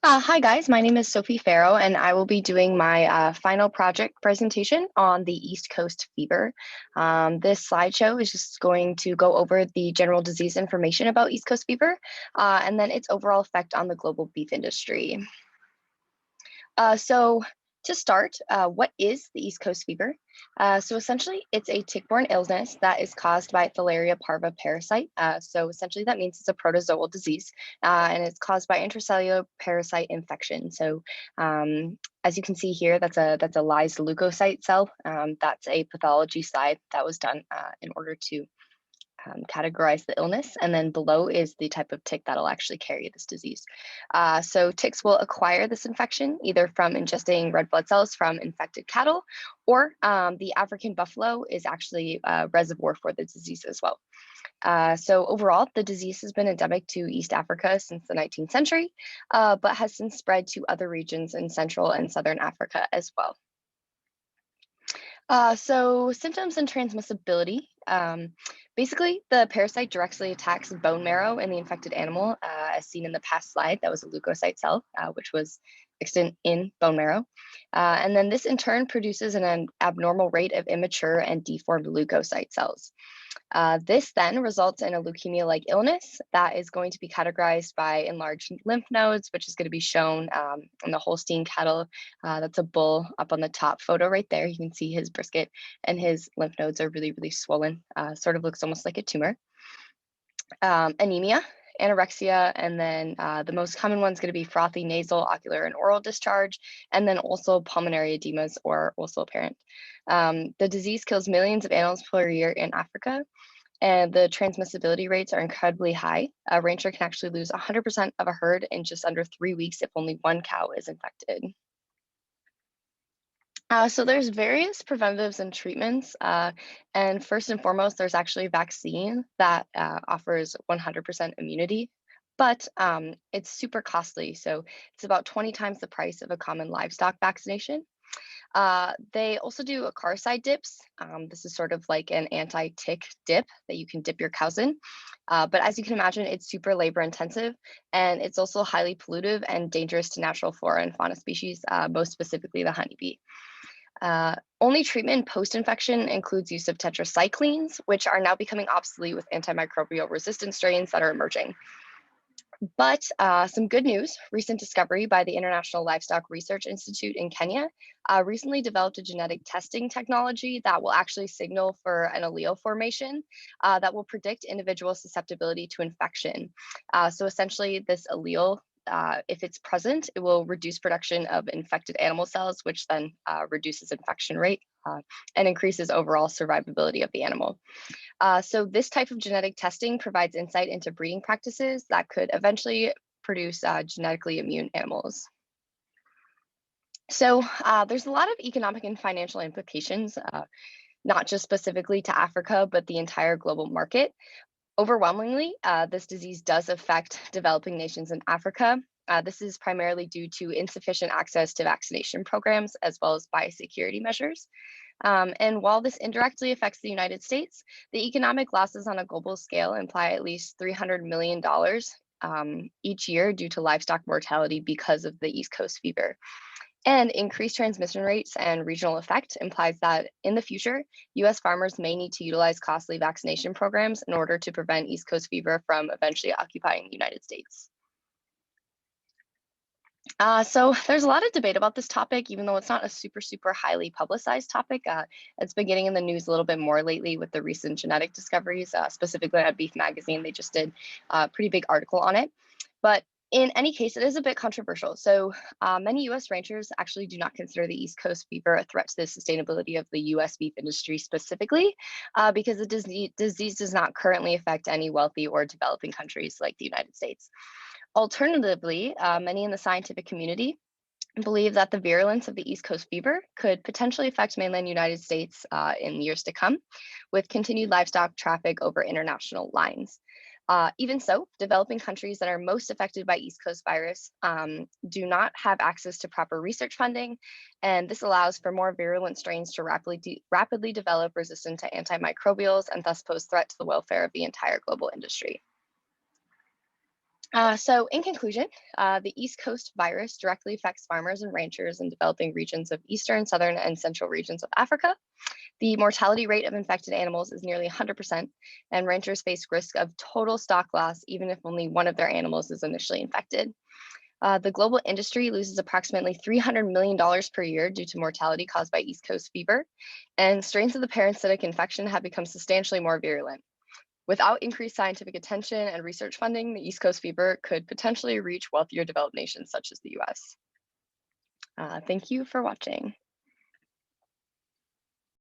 Hi guys, my name is Sophie Farrow and I will be doing my final project presentation on the East Coast fever. This slideshow is just going to go over the general disease information about East Coast fever and then its overall effect on the global beef industry. So to start, what is the East Coast fever? So essentially, it's a tick-borne illness that is caused by Thalaria parva parasite. So essentially, that means it's a protozoal disease, and it's caused by intracellular parasite infection. So as you can see here, that's a lyzed leukocyte cell. That's a pathology slide that was done in order to categorize the illness. And then below is the type of tick that'll actually carry this disease. So ticks will acquire this infection either from ingesting red blood cells from infected cattle, or the African buffalo is actually a reservoir for the disease as well. So overall, the disease has been endemic to East Africa since the 19th century, but has since spread to other regions in Central and Southern Africa as well. So symptoms and transmissibility. Basically, the parasite directly attacks bone marrow in the infected animal, as seen in the past slide. That was a leukocyte cell, which was extant in bone marrow. And then this in turn produces an abnormal rate of immature and deformed leukocyte cells. This then results in a leukemia-like illness that is going to be categorized by enlarged lymph nodes, which is going to be shown in the Holstein cattle. That's a bull up on the top photo right there. You can see his brisket and his lymph nodes are really, really swollen. Sort of looks almost like a tumor. Anemia, anorexia, and then the most common one is going to be frothy nasal, ocular, and oral discharge, and then also pulmonary edemas are also apparent. The disease kills millions of animals per year in Africa, and the transmissibility rates are incredibly high. A rancher can actually lose 100% of a herd in just under 3 weeks if only one cow is infected. So there's various preventatives and treatments. And first and foremost, there's actually a vaccine that offers 100% immunity, but it's super costly. So it's about 20 times the price of a common livestock vaccination. They also do acaricide dips. This is sort of like an anti-tick dip that you can dip your cows in. But as you can imagine, it's super labor intensive, and it's also highly pollutive and dangerous to natural flora and fauna species, most specifically the honeybee. Only treatment post-infection includes use of tetracyclines, which are now becoming obsolete with antimicrobial resistant strains that are emerging. But some good news, recent discovery by the International Livestock Research Institute in Kenya recently developed a genetic testing technology that will actually signal for an allele formation that will predict individual susceptibility to infection. So essentially this allele, if it's present, it will reduce production of infected animal cells, which then reduces infection rate and increases overall survivability of the animal. So this type of genetic testing provides insight into breeding practices that could eventually produce genetically immune animals. So there's a lot of economic and financial implications, not just specifically to Africa, but the entire global market. Overwhelmingly, this disease does affect developing nations in Africa. This is primarily due to insufficient access to vaccination programs as well as biosecurity measures. And while this indirectly affects the United States, the economic losses on a global scale imply at least $300 million each year due to livestock mortality because of the East Coast fever. And increased transmission rates and regional effect implies that in the future, US farmers may need to utilize costly vaccination programs in order to prevent East Coast fever from eventually occupying the United States. So there's a lot of debate about this topic, even though it's not a super highly publicized topic. It's been getting in the news a little bit more lately with the recent genetic discoveries, specifically at Beef Magazine. They just did a pretty big article on it. But in any case, it is a bit controversial. So many US ranchers actually do not consider the East Coast fever a threat to the sustainability of the US beef industry specifically, because the disease does not currently affect any wealthy or developing countries like the United States. Alternatively, many in the scientific community believe that the virulence of the East Coast fever could potentially affect mainland United States in years to come, with continued livestock traffic over international lines. Even so, developing countries that are most affected by East Coast virus do not have access to proper research funding, and this allows for more virulent strains to rapidly develop resistant to antimicrobials and thus pose threat to the welfare of the entire global industry. So, in conclusion, the East Coast virus directly affects farmers and ranchers in developing regions of eastern, southern, and central regions of Africa. The mortality rate of infected animals is nearly 100%, and ranchers face risk of total stock loss even if only one of their animals is initially infected. The global industry loses approximately $300 million per year due to mortality caused by East Coast fever, and strains of the parasitic infection have become substantially more virulent. Without increased scientific attention and research funding, the East Coast fever could potentially reach wealthier developed nations such as the US. Thank you for watching.